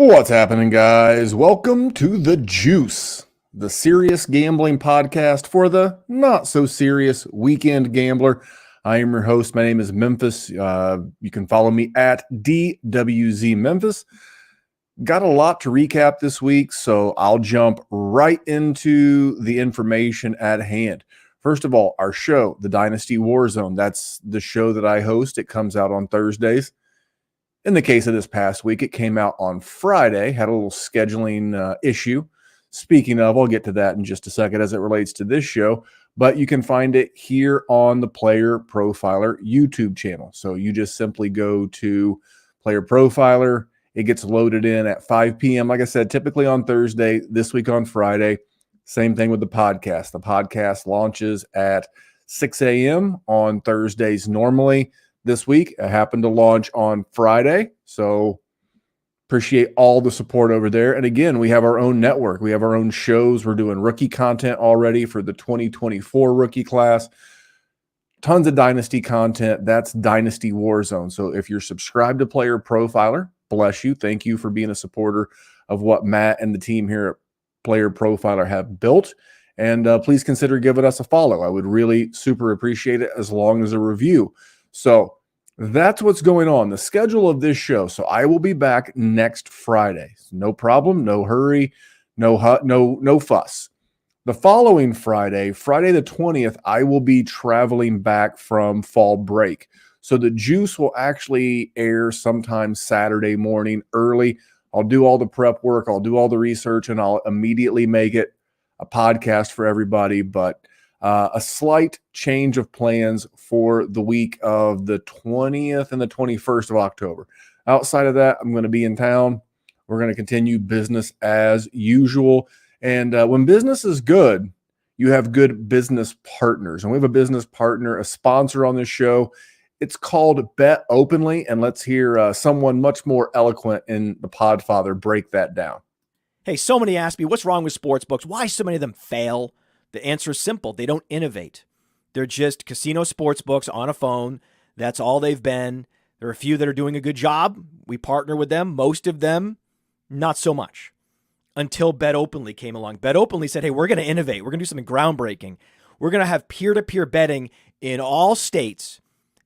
What's happening, guys? Welcome to The Juice, the serious gambling podcast for the not-so-serious weekend gambler. I am your host. My name is Memphis. You can follow me at DWZ Memphis. Got a lot to recap this week, so I'll jump right into the information at hand. First of all, our show, the Dynasty Warzone, that's the show that I host. It comes out on Thursdays. In the case of this past week, it came out on Friday, had a little scheduling issue. Speaking of, I'll get to that in just a second as it relates to this show, but you can find it here on the Player Profiler YouTube channel. So you just simply go to Player Profiler. It gets loaded in at 5 p.m. Like I said, typically on Thursday, this week on Friday. Same thing with the podcast. The podcast launches at 6 a.m. on Thursdays normally. This week, it happened to launch on Friday, so appreciate all the support over there. And again, we have our own network. We have our own shows. We're doing rookie content already for the 2024 rookie class. Tons of Dynasty content. That's Dynasty Warzone. So if you're subscribed to Player Profiler, bless you. Thank you for being a supporter of what Matt and the team here at Player Profiler have built. And please consider giving us a follow. I would really super appreciate it, as long as a review. So that's what's going on. The schedule of this show. So I will be back next Friday. No problem, no hurry, no fuss. The following Friday, Friday the 20th, I will be traveling back from fall break. So the juice will actually air sometime Saturday morning early. I'll do all the prep work, I'll do all the research, and I'll immediately make it a podcast for everybody. But a slight change of plans for the week of the 20th and the 21st of October. Outside of that, I'm going to be in town. We're going to continue business as usual. And when business is good, you have good business partners. And we have a business partner, a sponsor on this show. It's called Bet Openly. And let's hear someone much more eloquent in the Podfather break that down. Hey, so many ask me, what's wrong with sportsbooks? Why so many of them fail? The answer is simple. They don't innovate. They're just casino sportsbooks on a phone. That's all they've been. There are a few that are doing a good job. We partner with them. Most of them, not so much. Until Bet Openly came along. Bet Openly said, hey, we're going to innovate. We're going to do something groundbreaking. We're going to have peer-to-peer betting in all states,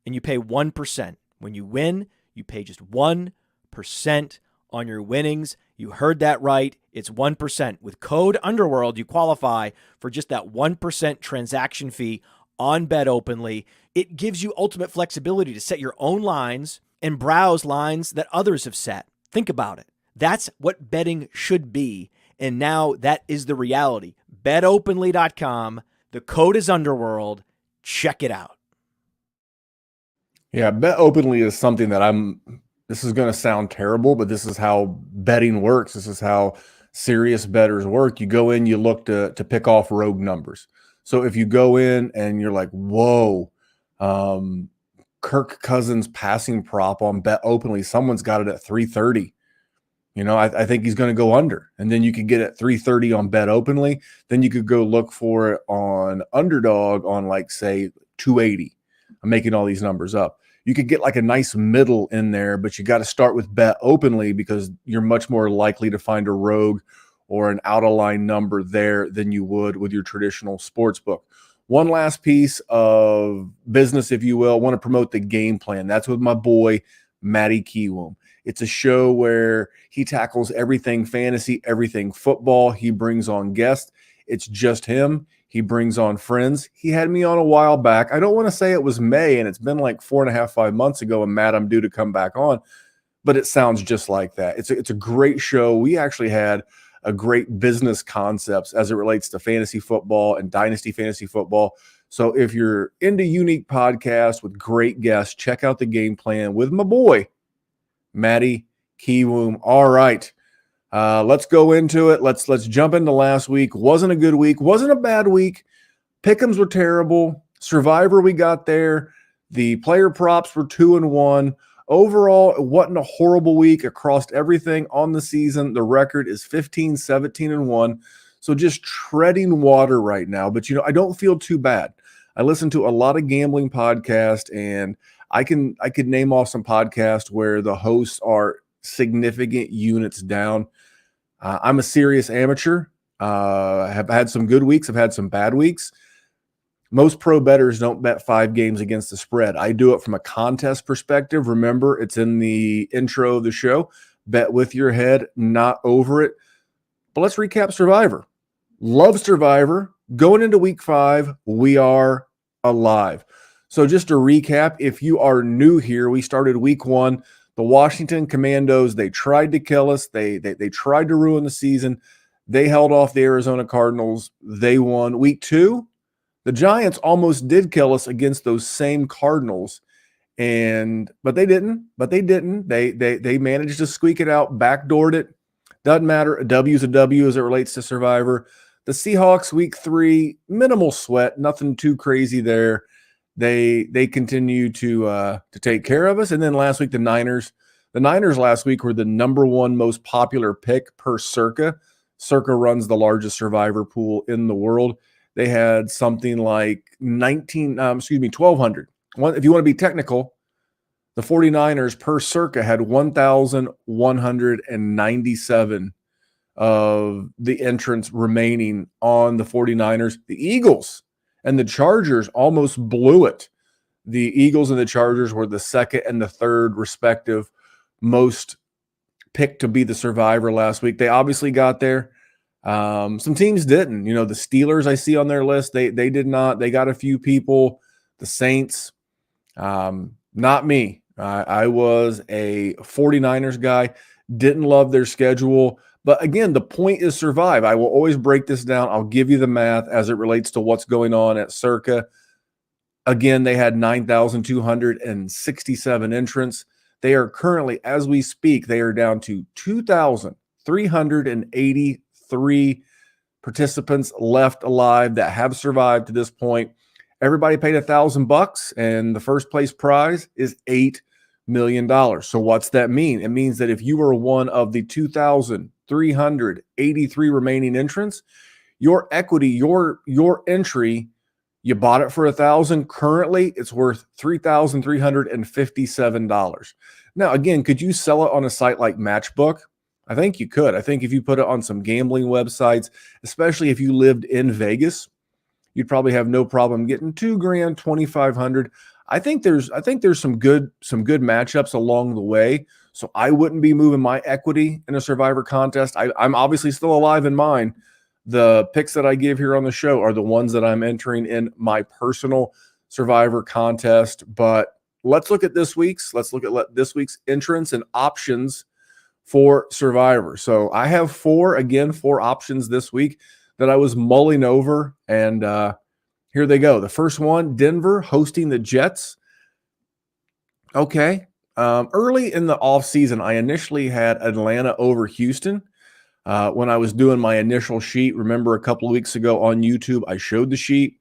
and you pay 1%. When you win, you pay just 1% on your winnings. You heard that right. It's 1%. With code Underworld, you qualify for just that 1% transaction fee on Bet Openly. It gives you ultimate flexibility to set your own lines and browse lines that others have set. Think about it. That's what betting should be. And now that is the reality. BetOpenly.com. The code is Underworld. Check it out. Yeah, Bet Openly is something that this is going to sound terrible, but this is how betting works. This is how serious bettors work. You go in, you look to pick off rogue numbers. So if you go in and you're like, whoa, Kirk Cousins passing prop on Bet Openly, someone's got it at 330. I think he's going to go under. And then you could get it 330 on Bet Openly. Then you could go look for it on Underdog on, like, say, 280. I'm making all these numbers up. You could get like a nice middle in there, but you got to start with Bet Openly because you're much more likely to find a rogue or an out-of-line number there than you would with your traditional sports book. One last piece of business, if you will, I want to promote the game plan. That's with my boy, Matty Kiwoom. It's a show where he tackles everything fantasy, everything football. He brings on guests. It's just him. He brings on friends. He had me on a while back. I don't want to say it was May, and it's been like 4.5, 5 months ago, and Matt, I'm due to come back on, but it sounds just like that. It's a great show. We actually had a great business concepts as it relates to fantasy football and dynasty fantasy football. So if you're into unique podcasts with great guests, check out the game plan with my boy, Matty Kiwoom. All right. Let's go into it. Let's jump into last week. Wasn't a good week. Wasn't a bad week. Pick'ems were terrible. Survivor we got there. The player props were 2-1. Overall, it wasn't a horrible week across everything on the season. The record is 15-17-1. So just treading water right now. But, I don't feel too bad. I listen to a lot of gambling podcasts, and I could name off some podcasts where the hosts are significant units down. I'm a serious amateur. Have had some good weeks. I've had some bad weeks. Most pro bettors don't bet 5 games against the spread. I do it from a contest perspective. Remember, it's in the intro of the show. Bet with your head, not over it. But let's recap Survivor. Love Survivor. Going into week 5, we are alive. So just to recap, if you are new here, we started week 1. The Washington Commandos, they tried to kill us. They tried to ruin the season. They held off the Arizona Cardinals. They won. Week 2, the Giants almost did kill us against those same Cardinals, but they didn't. They managed to squeak it out, backdoored it. Doesn't matter. A W is a W as it relates to Survivor. The Seahawks, week 3, minimal sweat, nothing too crazy there. They continue to take care of us. And then last week, the Niners. The Niners last week were the number 1 most popular pick per Circa. Circa runs the largest Survivor pool in the world. They had something like 1,200. If you want to be technical, the 49ers per Circa had 1,197 of the entrants remaining on the 49ers. The Eagles and the Chargers almost blew it. The Eagles and the Chargers were the second and the third respective most picked to be the Survivor last week. They obviously got there. Some teams didn't. The Steelers I see on their list, they did not. They got a few people. The Saints, not me. I was a 49ers guy. Didn't love their schedule. But again, the point is survive. I will always break this down. I'll give you the math as it relates to what's going on at Circa. Again, they had 9,267 entrants. They are currently, as we speak, they are down to 2,383 participants left alive that have survived to this point. Everybody paid $1,000, and the first place prize is $8 million. So what's that mean? It means that if you were one of the 2,383 remaining entrants, your equity, your entry, you bought it for $1,000. Currently, it's worth $3,357. Now, again, could you sell it on a site like Matchbook? I think you could. I think if you put it on some gambling websites, especially if you lived in Vegas, you'd probably have no problem getting $2,000, $2,500. I think there's some good matchups along the way. So I wouldn't be moving my equity in a Survivor contest. I'm obviously still alive in mine. The picks that I give here on the show are the ones that I'm entering in my personal Survivor contest. But let's look at this week's. Let's look at this week's entrants and options for Survivor. So I have four options this week that I was mulling over, and here they go. The first one, Denver hosting the Jets. Okay. Early in the offseason, I initially had Atlanta over Houston. When I was doing my initial sheet, remember a couple of weeks ago on YouTube, I showed the sheet,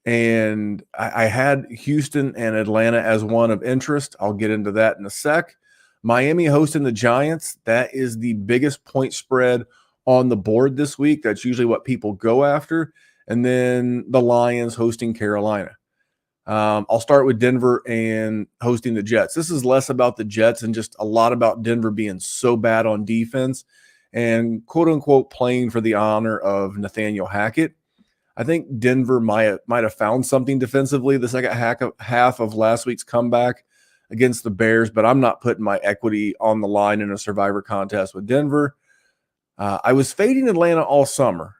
and I had Houston and Atlanta as one of interest. I'll get into that in a sec. Miami hosting the Giants. That is the biggest point spread on the board this week. That's usually what people go after. And then the Lions hosting Carolina. I'll start with Denver and hosting the Jets. This is less about the Jets and just a lot about Denver being so bad on defense and quote unquote playing for the honor of Nathaniel Hackett. I think Denver might have found something defensively the second half of last week's comeback against the Bears, but I'm not putting my equity on the line in a Survivor contest with Denver. I was fading Atlanta all summer.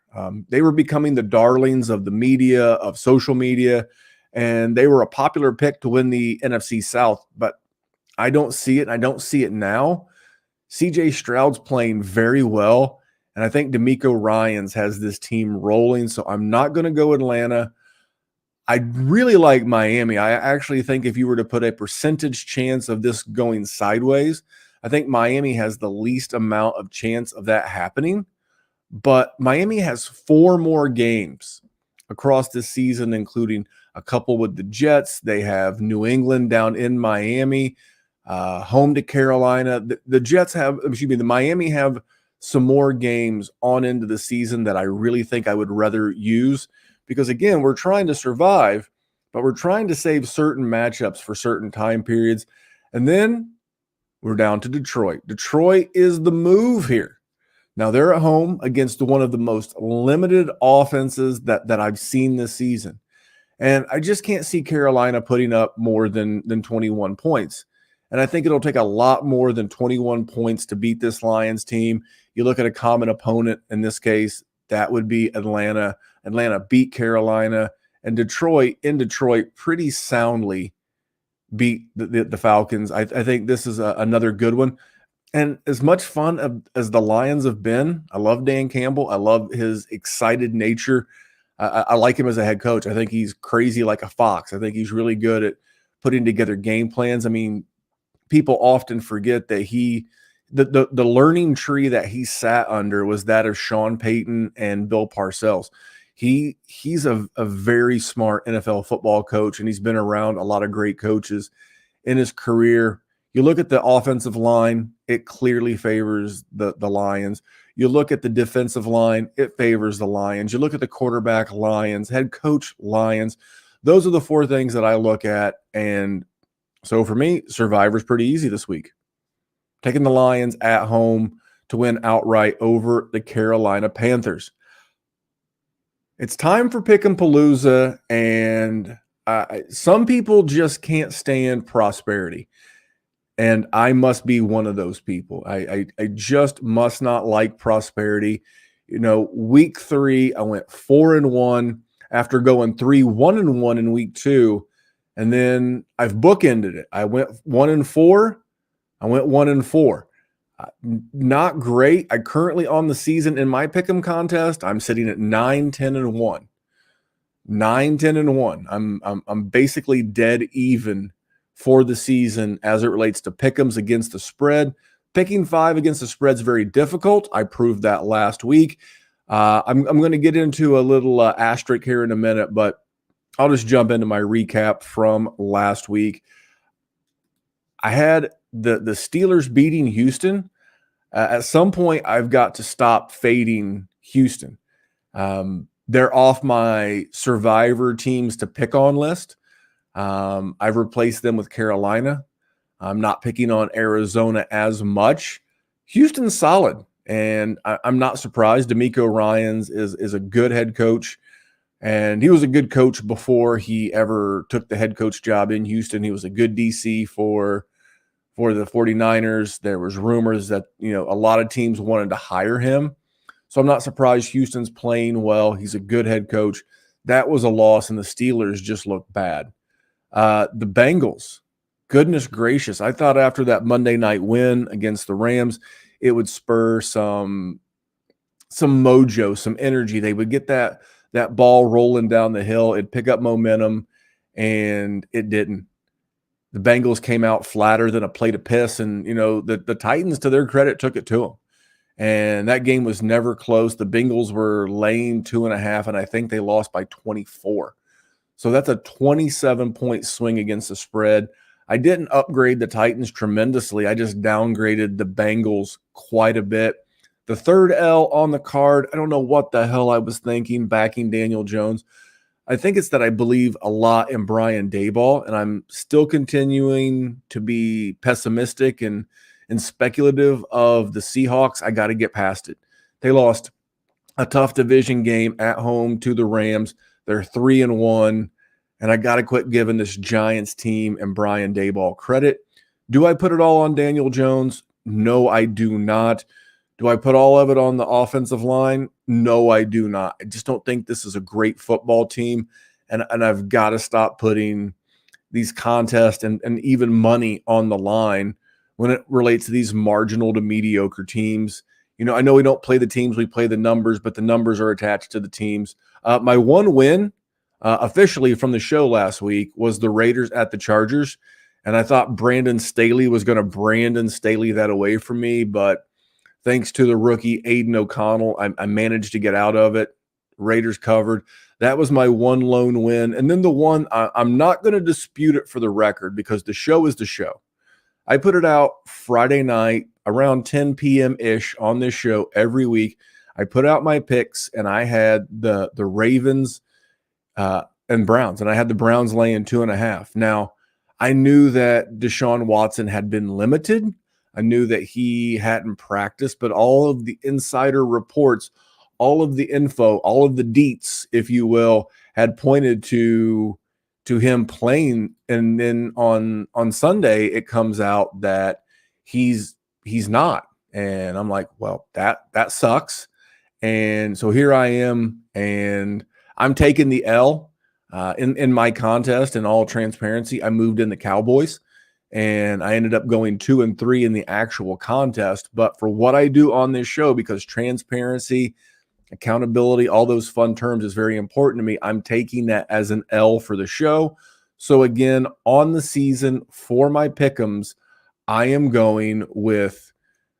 They were becoming the darlings of the media, of social media, and they were a popular pick to win the NFC South, but I don't see it, and I don't see it now. CJ Stroud's playing very well, and I think DeMeco Ryans has this team rolling, so I'm not going to go Atlanta. I really like Miami. I actually think if you were to put a percentage chance of this going sideways, I think Miami has the least amount of chance of that happening. But Miami has 4 more games across this season, including a couple with the Jets. They have New England down in Miami, home to Carolina. The Miami have some more games on into the season that I really think I would rather use. Because, again, we're trying to survive, but we're trying to save certain matchups for certain time periods. And then We're down to Detroit. Detroit is the move here. Now they're at home against one of the most limited offenses that I've seen this season. And I just can't see Carolina putting up more than 21 points. And I think it'll take a lot more than 21 points to beat this Lions team. You look at a common opponent in this case, that would be Atlanta. Atlanta beat Carolina, and Detroit pretty soundly beat the Falcons. I think this is another good one. And as much fun as the Lions have been, I love Dan Campbell. I love his excited nature. I like him as a head coach. I think he's crazy like a fox. I think he's really good at putting together game plans. I mean, people often forget that the learning tree that he sat under was that of Sean Payton and Bill Parcells. He's a very smart NFL football coach, and he's been around a lot of great coaches in his career. You look at the offensive line, it clearly favors the Lions. You look at the defensive line, it favors the Lions. You look at the quarterback, Lions, head coach, Lions. Those are the four things that I look at. And so for me, Survivor's pretty easy this week. Taking the Lions at home to win outright over the Carolina Panthers. It's time for Pick'em-Palooza, and some people just can't stand prosperity. And I must be one of those people. I just must not like prosperity. You know, week 3, I went 4-1 after going 3-1-1 in week 2. And then I've bookended it. I went 1-4. I went 1-4. Not great. I currently on the season in my pick'em contest, I'm sitting at 9-10-1. 9-10-1. I'm basically dead even for the season as it relates to pick'ems against the spread. Picking 5 against the spread is very difficult. I proved that last week. I'm going to get into a little asterisk here in a minute, but I'll just jump into my recap from last week. I had the Steelers beating Houston. At some point, I've got to stop fading Houston. They're off my survivor teams to pick on list. I've replaced them with Carolina. I'm not picking on Arizona as much. Houston's solid, and I'm not surprised. DeMeco Ryans is a good head coach, and he was a good coach before he ever took the head coach job in Houston. He was a good DC for the 49ers. There was rumors that, a lot of teams wanted to hire him. So I'm not surprised Houston's playing well. He's a good head coach. That was a loss, and the Steelers just looked bad. The Bengals, goodness gracious. I thought after that Monday night win against the Rams, it would spur some mojo, some energy. They would get that ball rolling down the hill. It'd pick up momentum, and it didn't. The Bengals came out flatter than a plate of piss, and, the Titans, to their credit, took it to them. And that game was never close. The Bengals were laying 2.5, and I think they lost by 24. So that's a 27-point swing against the spread. I didn't upgrade the Titans tremendously. I just downgraded the Bengals quite a bit. The third L on the card, I don't know what the hell I was thinking backing Daniel Jones. I think it's that I believe a lot in Brian Daboll, and I'm still continuing to be pessimistic and speculative of the Seahawks. I got to get past it. They lost a tough division game at home to the Rams. They're 3-1, and I got to quit giving this Giants team and Brian Daboll credit. Do I put it all on Daniel Jones? No, I do not. Do I put all of it on the offensive line? No, I do not. I just don't think this is a great football team, and I've got to stop putting these contests and even money on the line when it relates to these marginal to mediocre teams. I know we don't play the teams, we play the numbers, but the numbers are attached to the teams. My one win officially from the show last week was the Raiders at the Chargers, and I thought Brandon Staley was going to Brandon Staley that away from me, but thanks to the rookie Aiden O'Connell, I managed to get out of it. Raiders covered. That was my one lone win. And then the one, I'm not going to dispute it for the record because the show is the show. I put it out Friday night around 10 p.m.-ish on this show every week. I put out my picks, and I had the Ravens and Browns, and I had the Browns laying 2.5. Now, I knew that Deshaun Watson had been limited, I knew that he hadn't practiced, but all of the insider reports, all of the info, all of the deets, if you will, had pointed to him playing. And then on Sunday, it comes out that he's not. And I'm like, well, that sucks. And so here I am, and I'm taking the L in my contest. In all transparency, I moved in the Cowboys, and I ended up going 2-3 in the actual contest. But for what I do on this show, because transparency, accountability, all those fun terms is very important to me, I'm taking that as an L for the show. So again, on the season for my pick'ems, I am going with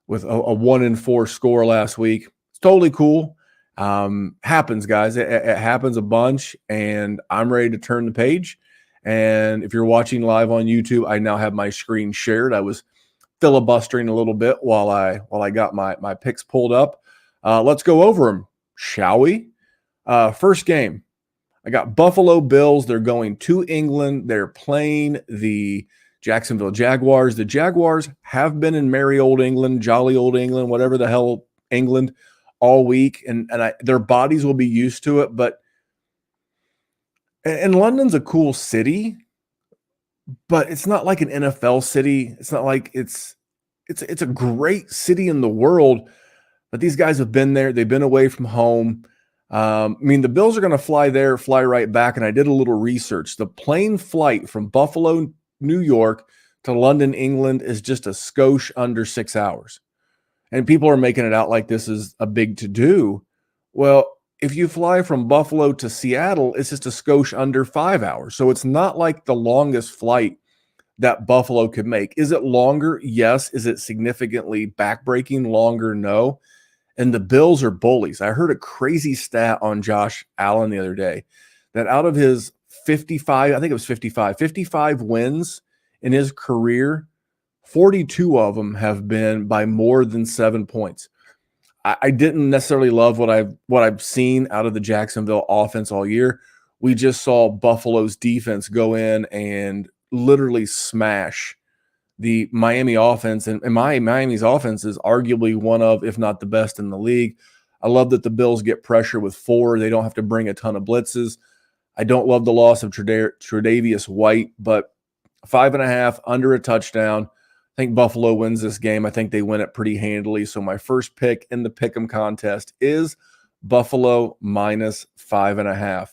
a 1-4 score last week. It's totally cool. Happens, guys. It happens a bunch, and I'm ready to turn the page. And if you're watching live on YouTube, I now have my screen shared. I was filibustering a little bit while I got my picks pulled up. Let's go over them, shall we? First game, I got Buffalo Bills. They're going to England. They're playing the Jacksonville Jaguars. The Jaguars have been in merry old England, jolly old England, whatever the hell England, all week, and their bodies will be used to it. And London's a cool city, but it's not like an NFL city. It's not like it's a great city in the world, but these guys have been there. They've been away from home. I mean, the Bills are going to fly there, fly right back, and I did a little research. The plane flight from Buffalo, New York to London, England is just a skosh under 6 hours. And people are making it out like this is a big to-do. Well, if you fly from Buffalo to Seattle, it's just a skosh under 5 hours. So it's not like the longest flight that Buffalo could make. Is it longer? Yes. Is it significantly backbreaking longer? No. And the Bills are bullies. I heard a crazy stat on Josh Allen the other day that out of his 55 wins in his career, 42 of them have been by more than 7 points. I didn't necessarily love what I've seen out of the Jacksonville offense all year. We just saw Buffalo's defense go in and literally smash the Miami offense, and Miami's offense is arguably one of, if not the best in the league. I love that the Bills get pressure with 4. They don't have to bring a ton of blitzes. I don't love the loss of Tre'Davious White, but 5.5 under a touchdown. I think Buffalo wins this game. I think they win it pretty handily. So my first pick in the pick'em contest is Buffalo minus 5.5.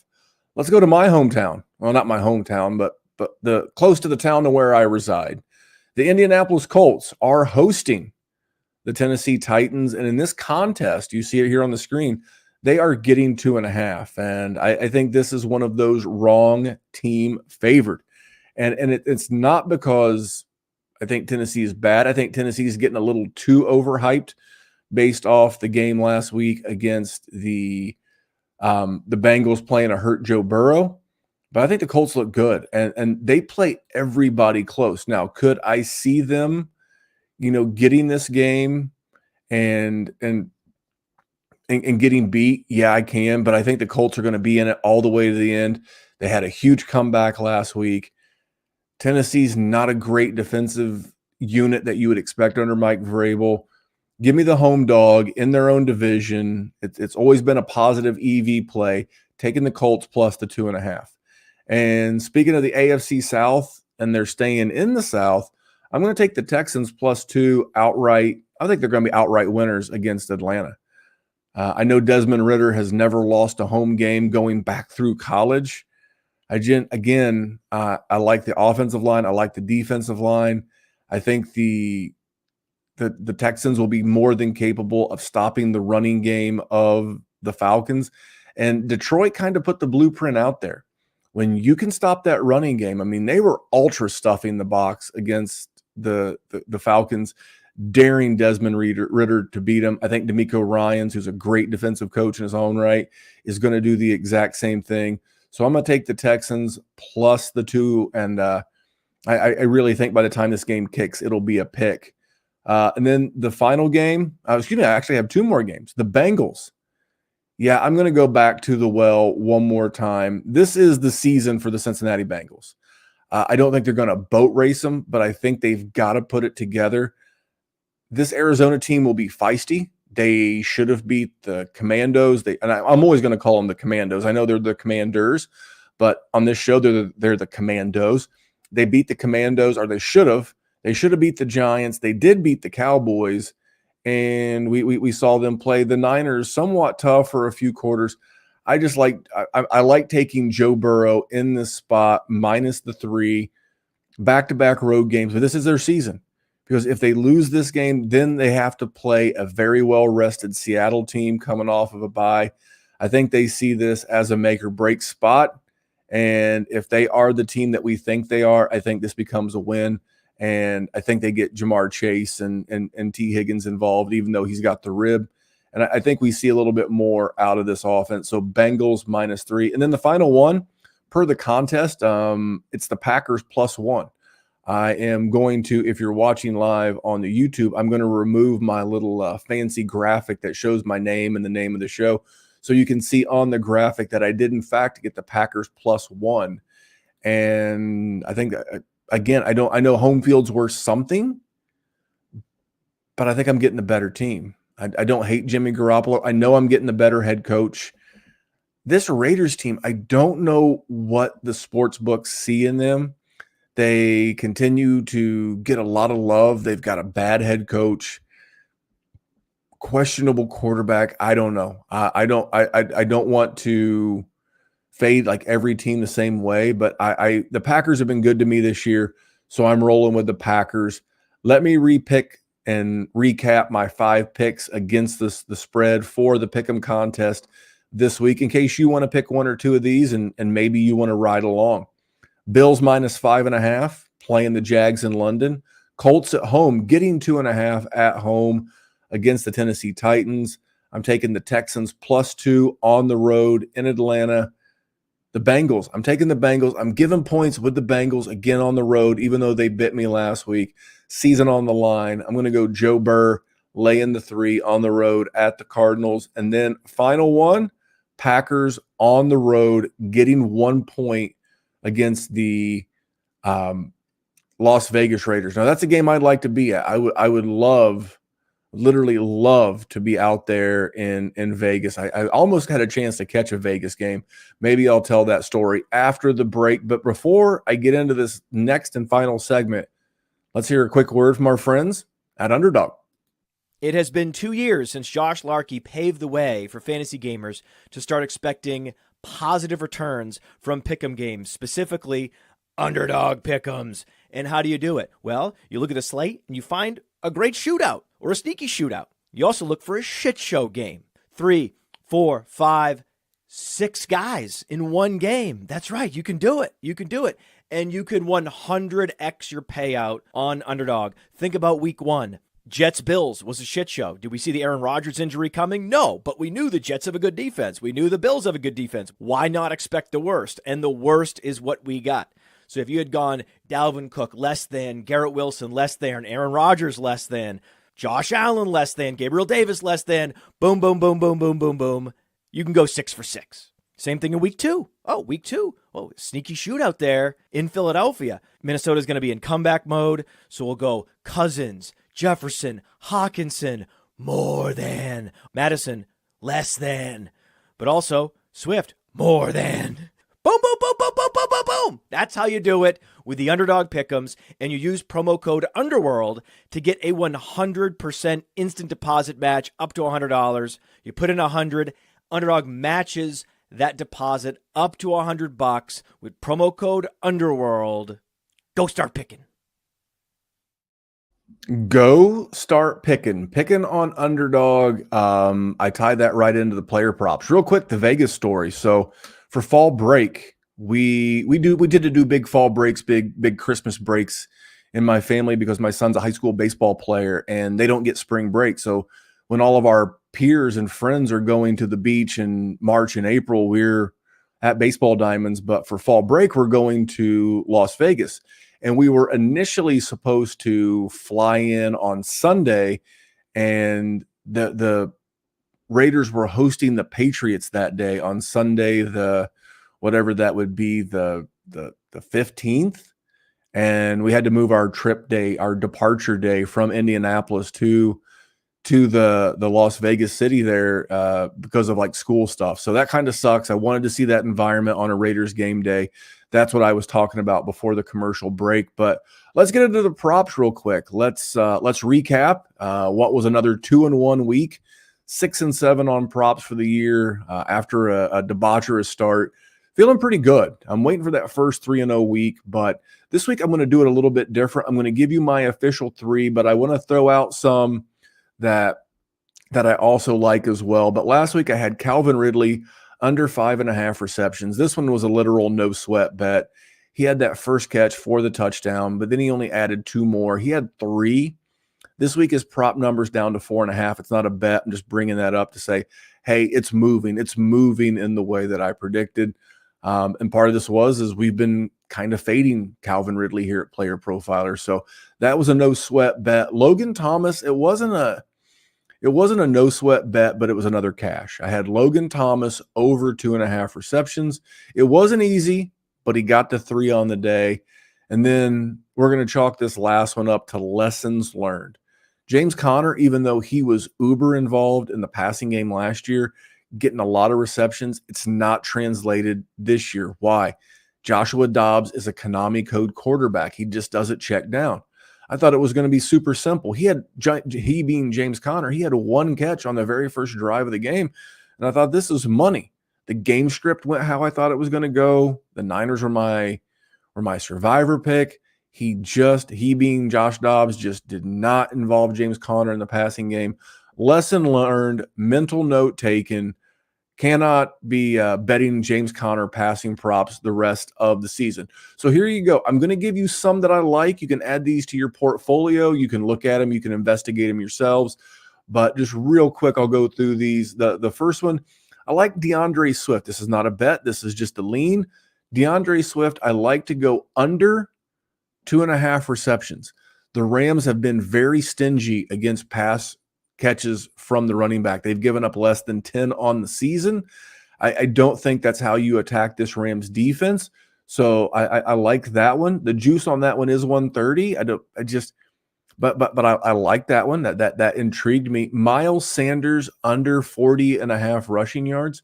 Let's go to my hometown. Well, not my hometown, but the close to the town to where I reside. The Indianapolis Colts are hosting the Tennessee Titans. And in this contest, you see it here on the screen, they are getting 2.5. And I think this is one of those wrong team favored. And it's not because I think Tennessee is bad. I think Tennessee is getting a little too overhyped based off the game last week against the Bengals playing a hurt Joe Burrow. But I think the Colts look good, and they play everybody close. Now, could I see them, getting this game and getting beat? Yeah, I can, but I think the Colts are going to be in it all the way to the end. They had a huge comeback last week. Tennessee's not a great defensive unit that you would expect under Mike Vrabel. Give me the home dog in their own division. It's always been a positive EV play, taking the Colts plus the 2.5. And speaking of the AFC South, and they're staying in the South, I'm going to take the Texans plus 2 outright. I think they're going to be outright winners against Atlanta. I know Desmond Ridder has never lost a home game going back through college. I like the offensive line. I like the defensive line. I think the Texans will be more than capable of stopping the running game of the Falcons. And Detroit kind of put the blueprint out there. When you can stop that running game, I mean, they were ultra stuffing the box against the Falcons, daring Desmond Ridder to beat him. I think DeMeco Ryans, who's a great defensive coach in his own right, is going to do the exact same thing. So I'm going to take the Texans plus the 2, and I really think by the time this game kicks, it'll be a pick. And then the final game, I actually have 2 more games. The Bengals. Yeah, I'm going to go back to the well one more time. This is the season for the Cincinnati Bengals. I don't think they're going to boat race them, but I think they've got to put it together. This Arizona team will be feisty. They should have beat the Commandos. I'm always going to call them the Commandos. I know they're the Commanders, but on this show, they're the Commandos. They beat the Commandos, or they should have. They should have beat the Giants. They did beat the Cowboys, and we saw them play the Niners somewhat tough for a few quarters. I like taking Joe Burrow in this spot minus the 3 back-to-back road games, but this is their season. Because if they lose this game, then they have to play a very well-rested Seattle team coming off of a bye. I think they see this as a make-or-break spot. And if they are the team that we think they are, I think this becomes a win. And I think they get Jamar Chase and T. Higgins involved, even though he's got the rib. And I think we see a little bit more out of this offense. So Bengals minus 3. And then the final one, per the contest, it's the Packers +1. I am going to, if you're watching live on the YouTube, I'm going to remove my little fancy graphic that shows my name and the name of the show. So you can see on the graphic that I did, in fact, get the Packers +1. And I think, again, I know home field's worth something, but I think I'm getting the better team. I don't hate Jimmy Garoppolo. I know I'm getting the better head coach. This Raiders team, I don't know what the sports books see in them. They continue to get a lot of love. They've got a bad head coach, questionable quarterback. I don't know. I don't want to fade like every team the same way, but the Packers have been good to me this year, so I'm rolling with the Packers. Let me repick and recap my 5 picks against the spread for the Pick'em contest this week, in case you want to pick one or two of these and maybe you want to ride along. Bills minus 5.5, playing the Jags in London. Colts at home, getting 2.5 at home against the Tennessee Titans. I'm taking the Texans +2 on the road in Atlanta. The Bengals, I'm taking the Bengals. I'm giving points with the Bengals again on the road, even though they bit me last week. Season on the line. I'm going to go Joe Burr, laying the 3 on the road at the Cardinals. And then final one, Packers on the road, getting 1 point against the Las Vegas Raiders. Now, that's a game I'd like to be at. I would literally love to be out there in Vegas. I almost had a chance to catch a Vegas game. Maybe I'll tell that story after the break. But before I get into this next and final segment, let's hear a quick word from our friends at Underdog. It has been 2 years since Josh Larkey paved the way for fantasy gamers to start expecting positive returns from pick'em games, specifically Underdog pick'ems. And how do you do it? Well, you look at the slate and you find a great shootout or a sneaky shootout. You also look for a shit show game. 3, 4, 5, 6 guys in one game. That's right. You can do it. You can do it. And you can 100x your payout on Underdog. Think about week 1. Jets-Bills was a shit show. Did we see the Aaron Rodgers injury coming? No, but we knew the Jets have a good defense. We knew the Bills have a good defense. Why not expect the worst? And the worst is what we got. So if you had gone Dalvin Cook less than, Garrett Wilson less than, Aaron Rodgers less than, Josh Allen less than, Gabriel Davis less than, boom, boom, boom, boom, boom, boom, boom, you can go 6 for 6. Same thing in week 2. Oh, week 2. Oh, sneaky shootout there in Philadelphia. Minnesota's going to be in comeback mode, so we'll go Cousins, Jefferson, Hawkinson, more than. Madison, less than. But also, Swift, more than. Boom, boom, boom, boom, boom, boom, boom, boom. That's how you do it with the Underdog Pick'ems, and you use promo code UNDERWORLD to get a 100% instant deposit match up to $100. You put in $100, Underdog matches that deposit up to $100 with promo code UNDERWORLD. Go start picking. Go start picking on Underdog. I tied that right into the player props. Real quick, the Vegas story. So for fall break, we did to do big fall breaks, big Christmas breaks in my family because my son's a high school baseball player and they don't get spring break. So when all of our peers and friends are going to the beach in March and April, we're at Baseball Diamonds. But for fall break, we're going to Las Vegas. And we were initially supposed to fly in on Sunday, and the Raiders were hosting the Patriots that day on Sunday, the whatever that would be, the 15th. and we had to move our departure day from Indianapolis to the Las Vegas city there because of like school stuff. So that kind of sucks. I wanted to see that environment on a Raiders game day. That's what I was talking about before the commercial break. But let's get into the props real quick. Let's recap what was another 2-1 week, 6-7 on props for the year after a debaucherous start. Feeling pretty good. I'm waiting for that first 3-0 week, but this week I'm going to do it a little bit different. I'm going to give you my official 3, but I want to throw out some that I also like as well. But last week I had Calvin Ridley under 5.5 receptions. This one was a literal no sweat bet. He had that first catch for the touchdown, but then he only added 2 more. He had 3. This week his prop number's down to 4.5. It's not a bet. I'm just bringing that up to say, hey, it's moving. It's moving in the way that I predicted. And part of this is we've been kind of fading Calvin Ridley here at Player Profiler. So that was a no sweat bet. Logan Thomas, it wasn't a no sweat bet, but it was another cash. I had Logan Thomas over 2.5 receptions. It wasn't easy, but he got to 3 on the day. And then we're going to chalk this last one up to lessons learned. James Conner, even though he was uber involved in the passing game last year, getting a lot of receptions, it's not translated this year. Why? Joshua Dobbs is a Konami code quarterback. He just doesn't check down. I thought it was going to be super simple. He being James Conner, he had 1 catch on the very first drive of the game, and I thought this is money. The game script went how I thought it was going to go. The Niners were my survivor pick. He being Josh Dobbs just did not involve James Conner in the passing game. Lesson learned, mental note taken. Cannot be betting James Conner passing props the rest of the season. So here you go. I'm going to give you some that I like. You can add these to your portfolio. You can look at them. You can investigate them yourselves. But just real quick, I'll go through these. The first one, I like DeAndre Swift. This is not a bet. This is just a lean. DeAndre Swift, I like to go under 2.5 receptions. The Rams have been very stingy against pass catches from the running back. They've given up less than 10 on the season. I don't think that's how you attack this Rams defense. So I like that one. The juice on that one is 130. But I like that one. That intrigued me. Miles Sanders under 40.5 rushing yards.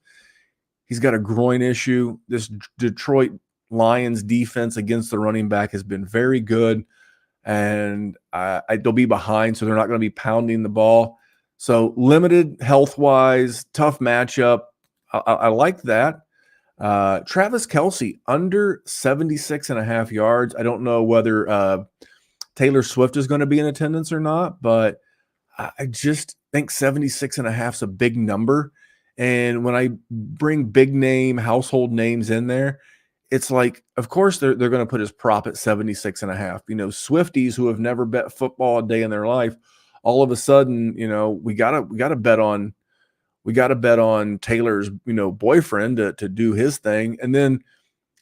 He's got a groin issue. This Detroit Lions defense against the running back has been very good, and they'll be behind, so they're not going to be pounding the ball. So limited health-wise, tough matchup. I like that. Travis Kelce under 76.5 yards. I don't know whether Taylor Swift is going to be in attendance or not, but I just think 76.5 is a big number. And when I bring big name household names in there, it's like, of course, they're going to put his prop at 76.5. Swifties who have never bet football a day in their life, all of a sudden, we gotta bet on Taylor's, boyfriend to do his thing. And then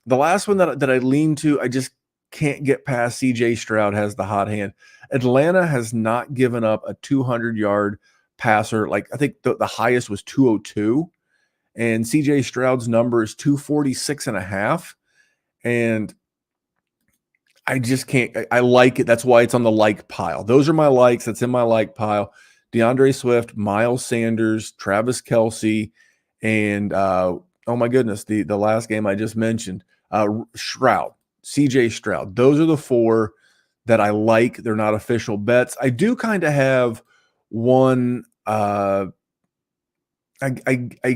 the last one that I lean to, I just can't get past. CJ Stroud has the hot hand. Atlanta has not given up a 200-yard passer. Like I think the highest was 202, and CJ Stroud's number is 246.5. And I just can't. I like it. That's why it's on the like pile. Those are my likes. That's in my like pile. DeAndre Swift, Miles Sanders, Travis Kelce, and oh my goodness, the last game I just mentioned, Stroud, CJ Stroud. Those are the 4 that I like. They're not official bets. I do kind of have one. I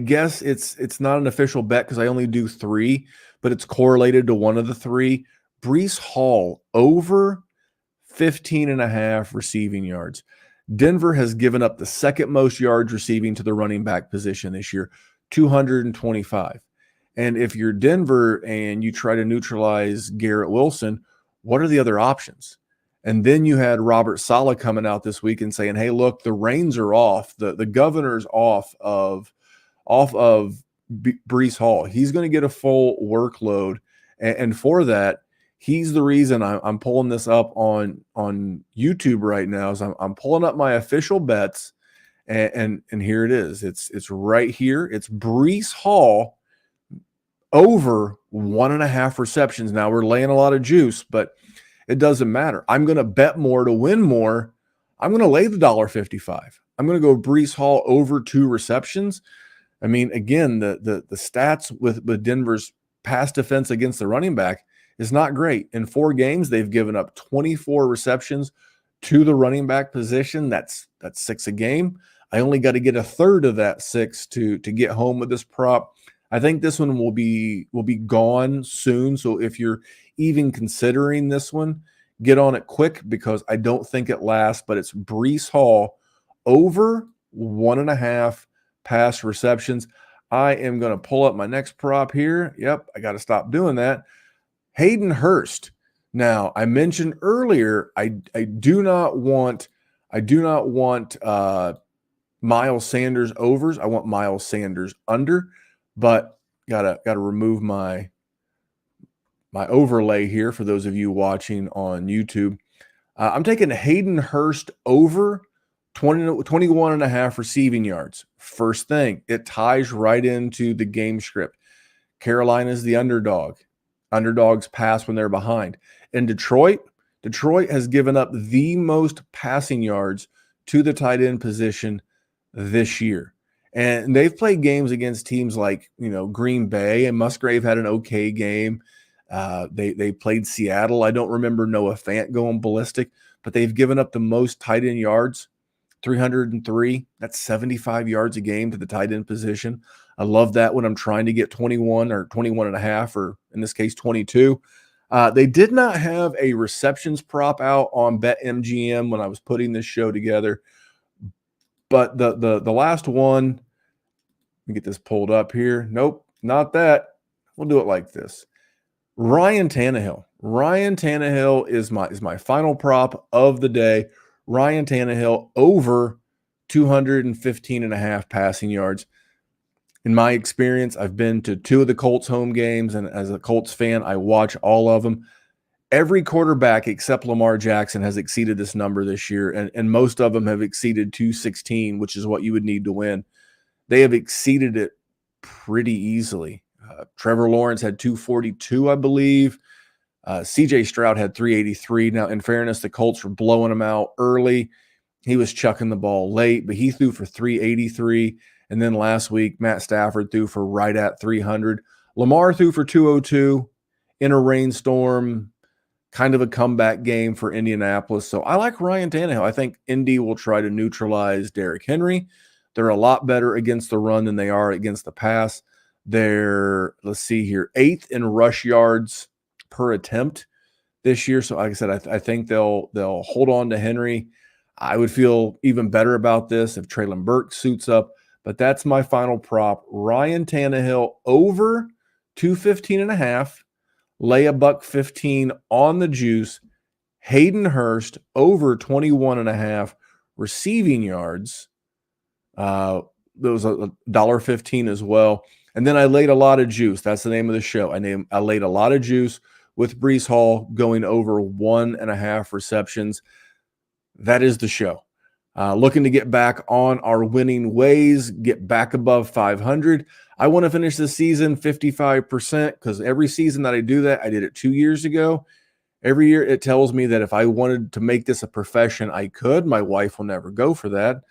guess it's not an official bet because I only do 3, but it's correlated to one of the 3. Breece Hall over 15.5 receiving yards. Denver has given up the second most yards receiving to the running back position this year, 225. And if you're Denver and you try to neutralize Garrett Wilson, what are the other options? And then you had Robert Saleh coming out this week and saying, hey, look, the reins are off. The governor's off of Breece Hall. He's going to get a full workload. And for that, he's the reason I'm pulling this up on YouTube right now. Is I'm pulling up my official bets, and here it is. It's right here. It's Breece Hall over 1.5 receptions. Now we're laying a lot of juice, but It doesn't matter. I'm going to bet more to win more. I'm going to lay the $1.55. I'm going to go Breece Hall over 2 receptions. I mean, again, the stats with Denver's pass defense against the running back is not great. In 4 games, they've given up 24 receptions to the running back position. That's 6 a game. I only got to get a third of that 6 to get home with this prop. I think this one will be gone soon. So if you're even considering this one, get on it quick because I don't think it lasts. But it's Breece Hall over 1.5 pass receptions. I am going to pull up my next prop here. Yep, I got to stop doing that. Hayden Hurst. Now, I mentioned earlier, I do not want Miles Sanders overs. I want Miles Sanders under, but gotta remove my overlay here for those of you watching on YouTube. I'm taking Hayden Hurst over 21.5 receiving yards. First thing, it ties right into the game script. Carolina's the underdog. Underdogs pass when they're behind. In Detroit has given up the most passing yards to the tight end position this year. And they've played games against teams like, Green Bay, and Musgrave had an okay game. They played Seattle. I don't remember Noah Fant going ballistic, but they've given up the most tight end yards, 303. That's 75 yards a game to the tight end position. I love that when I'm trying to get 21 or 21.5, or in this case, 22. They did not have a receptions prop out on BetMGM when I was putting this show together. But the last one, let me get this pulled up here. Nope, not that. We'll do it like this. Ryan Tannehill. Ryan Tannehill is my final prop of the day. Ryan Tannehill over 215.5 passing yards. In my experience, I've been to 2 of the Colts home games, and as a Colts fan, I watch all of them. Every quarterback except Lamar Jackson has exceeded this number this year, and most of them have exceeded 216, which is what you would need to win. They have exceeded it pretty easily. Trevor Lawrence had 242, I believe. CJ Stroud had 383. Now, in fairness, the Colts were blowing him out early. He was chucking the ball late, but he threw for 383. And then last week, Matt Stafford threw for right at 300. Lamar threw for 202 in a rainstorm, kind of a comeback game for Indianapolis. So I like Ryan Tannehill. I think Indy will try to neutralize Derrick Henry. They're a lot better against the run than they are against the pass. They're, let's see here, 8th in rush yards per attempt this year. So like I said, I think they'll hold on to Henry. I would feel even better about this if Treylon Burks suits up. But that's my final prop. Ryan Tannehill over 215.5. Lay $1.15 on the juice. Hayden Hurst over 21.5 receiving yards. There was $1.15 as well. And then I laid a lot of juice. That's the name of the show. I laid a lot of juice with Breece Hall going over 1.5 receptions. That is the show. Looking to get back on our winning ways, get back above 500. I want to finish the season 55% because every season that I do that, I did it 2 years ago. Every year it tells me that if I wanted to make this a profession, I could. My wife will never go for that.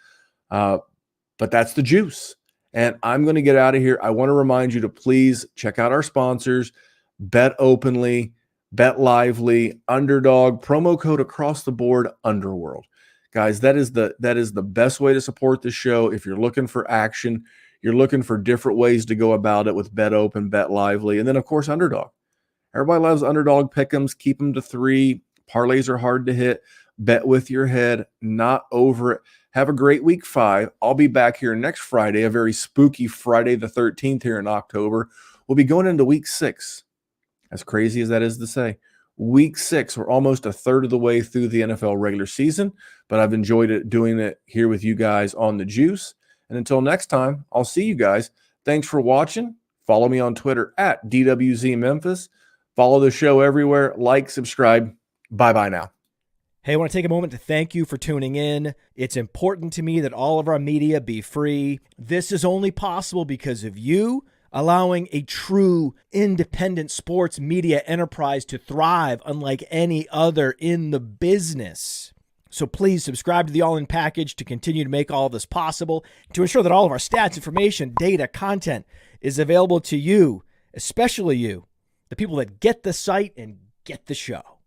But that's the juice. And I'm going to get out of here. I want to remind you to please check out our sponsors, Bet Openly, Bet Lively, Underdog, promo code across the board, Underworld. Guys, that is the best way to support the show. If you're looking for action, you're looking for different ways to go about it with Bet Open, Bet Lively, and then, of course, Underdog. Everybody loves Underdog pick'ems. Keep them to 3. Parlays are hard to hit. Bet with your head, not over it. Have a great week 5. I'll be back here next Friday, a very spooky Friday the 13th here in October. We'll be going into week 6. As crazy as that is to say. Week 6, we're almost a third of the way through the NFL regular season, but I've enjoyed it doing it here with you guys on the Juice. And until next time, I'll see you guys. Thanks for watching. Follow me on Twitter at DWZMemphis. Follow the show everywhere. Like, subscribe. Bye-bye now. Hey, I want to take a moment to thank you for tuning in. It's important to me that all of our media be free. This is only possible because of you, allowing a true independent sports media enterprise to thrive unlike any other in the business. So please subscribe to the All In Package to continue to make all of this possible, to ensure that all of our stats, information, data, content is available to you, especially you, the people that get the site and get the show.